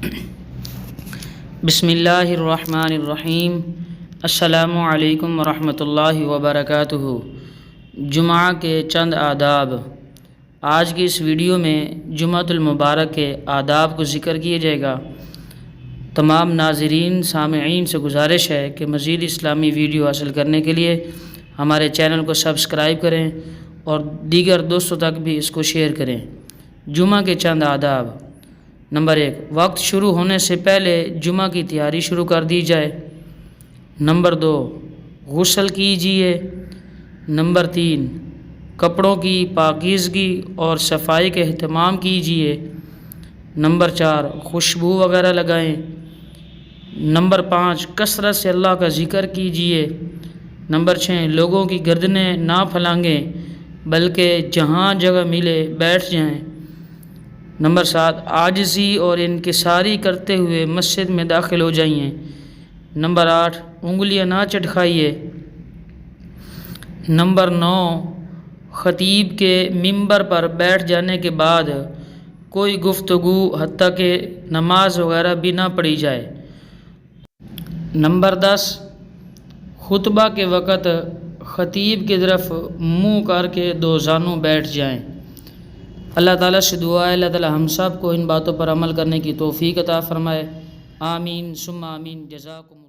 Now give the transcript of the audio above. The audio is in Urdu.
بسم اللہ الرحمن الرحیم۔ السلام علیکم ورحمۃ اللہ وبرکاتہ۔ جمعہ کے چند آداب۔ آج کی اس ویڈیو میں جمعۃ المبارک کے آداب کو ذکر کیا جائے گا۔ تمام ناظرین سامعین سے گزارش ہے کہ مزید اسلامی ویڈیو حاصل کرنے کے لیے ہمارے چینل کو سبسکرائب کریں اور دیگر دوستوں تک بھی اس کو شیئر کریں۔ جمعہ کے چند آداب۔ نمبر 1، وقت شروع ہونے سے پہلے جمعہ کی تیاری شروع کر دی جائے۔ نمبر 2، غسل کیجیے۔ نمبر 3، کپڑوں کی پاکیزگی اور صفائی کا اہتمام کیجیے۔ نمبر 4، خوشبو وغیرہ لگائیں۔ نمبر 5، کثرت سے اللہ کا ذکر کیجیے۔ نمبر 6، لوگوں کی گردنیں نہ پھلانگیں بلکہ جہاں جگہ ملے بیٹھ جائیں۔ نمبر 7، عاجزی اور انکساری کرتے ہوئے مسجد میں داخل ہو جائیں۔ نمبر 8، انگلیاں نہ چٹکھائیے۔ نمبر 9، خطیب کے ممبر پر بیٹھ جانے کے بعد کوئی گفتگو حتیٰ کہ نماز وغیرہ بھی نہ پڑھی جائے۔ نمبر 10، خطبہ کے وقت خطیب کی طرف منہ کر کے دو زانوں بیٹھ جائیں۔ اللہ تعالیٰ سے دعا ہے اللہ تعالیٰ ہم سب کو ان باتوں پر عمل کرنے کی توفیق عطا فرمائے۔ آمین ثم آمین۔ جزاکم